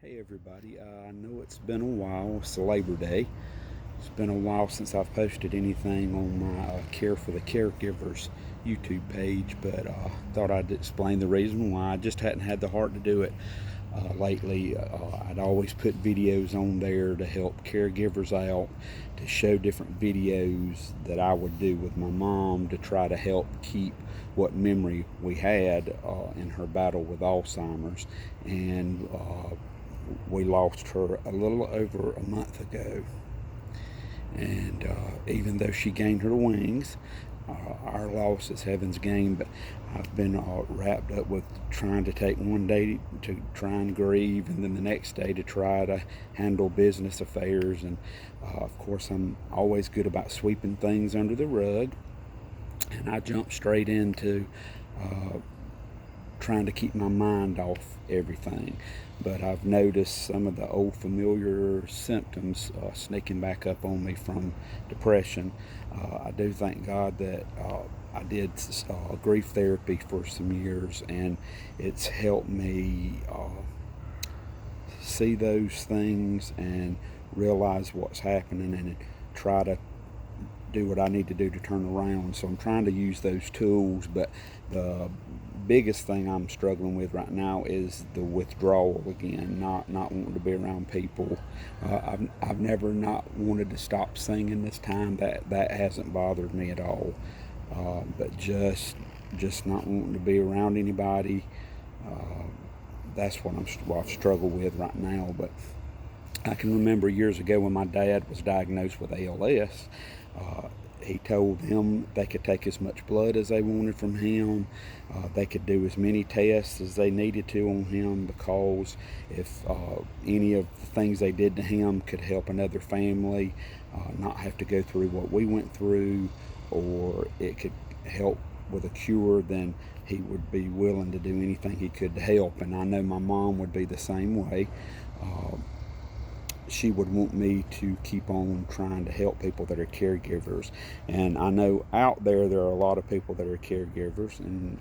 Hey everybody, I know it's been a while. It's Labor Day. It's been a while since I've posted anything on my Care for the Caregivers YouTube page, but thought I'd explain the reason why. I just hadn't had the heart to do it lately. I'd always put videos on there to help caregivers out, to show different videos that I would do with my mom to try to help keep what memory we had in her battle with Alzheimer's. And we lost her a little over a month ago. And even though she gained her wings, our loss is heaven's gain. But I've been wrapped up with trying to take one day to try and grieve, and then the next day to try to handle business affairs. And of course, I'm always good about sweeping things under the rug, and I jumped straight into trying to keep my mind off everything. But I've noticed some of the old familiar symptoms sneaking back up on me from depression. I do thank God that I did grief therapy for some years, and it's helped me see those things and realize what's happening and try to do what I need to do to turn around. So I'm trying to use those tools, but the biggest thing I'm struggling with right now is the withdrawal again, not wanting to be around people. I've never not wanted to stop singing this time. That hasn't bothered me at all. But just not wanting to be around anybody. That's what I've struggled with right now. But I can remember years ago when my dad was diagnosed with ALS. He told them they could take as much blood as they wanted from him. They could do as many tests as they needed to on him, because if any of the things they did to him could help another family not have to go through what we went through, or it could help with a cure, then he would be willing to do anything he could to help. And I know my mom would be the same way. She would want me to keep on trying to help people that are caregivers. And I know out there are a lot of people that are caregivers, and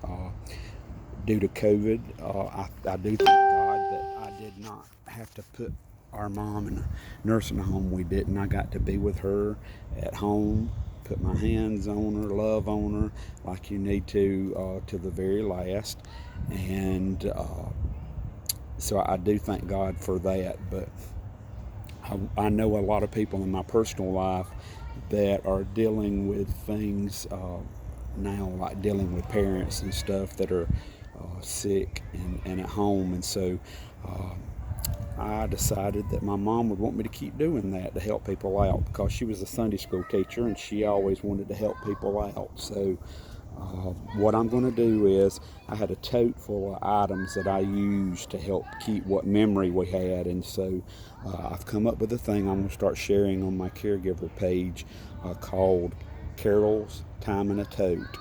due to COVID, I do thank God that I did not have to put our mom in a nursing home. We didn't. I got to be with her at home, put my hands on her, love on her like you need to the very last. And so I do thank God for that. But I know a lot of people in my personal life that are dealing with things now, like dealing with parents and stuff that are sick and at home. And so I decided that my mom would want me to keep doing that, to help people out, because she was a Sunday school teacher and she always wanted to help people out. So what I'm going to do is, I had a tote full of items that I used to help keep what memory we had. And so I've come up with a thing I'm going to start sharing on my caregiver page called Carol's Time in a Tote.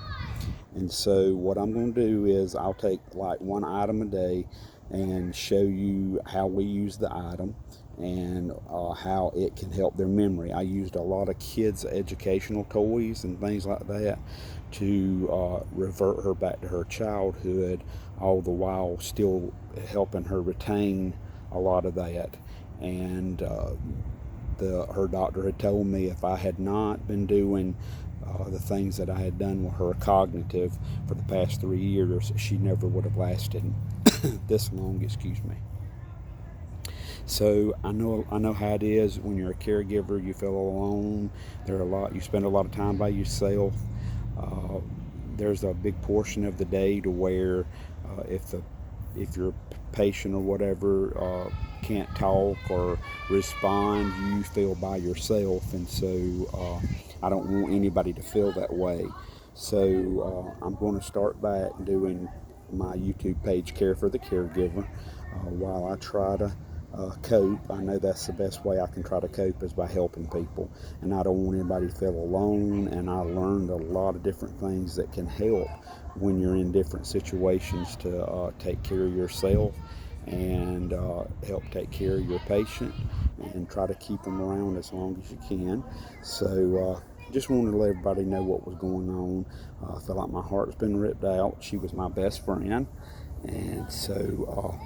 And so what I'm going to do is, I'll take like one item a day and show you how we use the item, and how it can help their memory. I used a lot of kids' educational toys and things like that to revert her back to her childhood, all the while still helping her retain a lot of that. And her doctor had told me if I had not been doing the things that I had done with her cognitive for the past 3 years, she never would have lasted this long. Excuse me. So I know how it is when you're a caregiver. You feel alone. You spend a lot of time by yourself. Uh, there's a big portion of the day to where if your patient or whatever can't talk or respond, you feel by yourself. And so I don't want anybody to feel that way. So I'm going to start back doing my YouTube page, Care for the Caregiver, while I try to cope. I know that's the best way I can try to cope, is by helping people. And I don't want anybody to feel alone. And I learned a lot of different things that can help when you're in different situations to take care of yourself and help take care of your patient, and try to keep them around as long as you can. So just wanted to let everybody know what was going on. I feel like my heart's been ripped out. She was my best friend, And so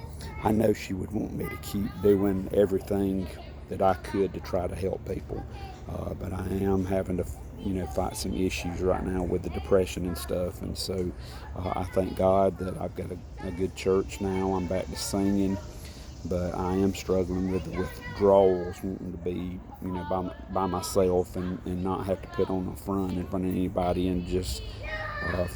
I know she would want me to keep doing everything that I could to try to help people. But I am having to, fight some issues right now with the depression and stuff. And so I thank God that I've got a good church now. I'm back to singing, but I am struggling with the withdrawals, wanting to be, by myself and not have to put on a front in front of anybody and just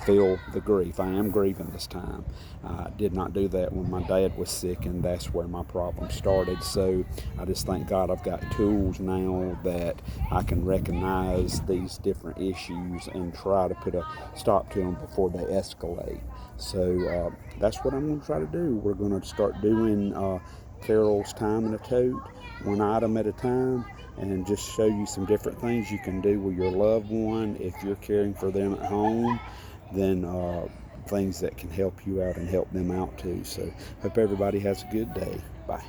feel the grief. I am grieving this time. I did not do that when my dad was sick, and that's where my problem started. So I just thank God I've got tools now that I can recognize these different issues and try to put a stop to them before they escalate. So that's what I'm going to try to do. We're going to start doing Carol's Time in a Tote, one item at a time, and just show you some different things you can do with your loved one if you're caring for them at home, then things that can help you out and help them out too. So hope everybody has a good day. Bye.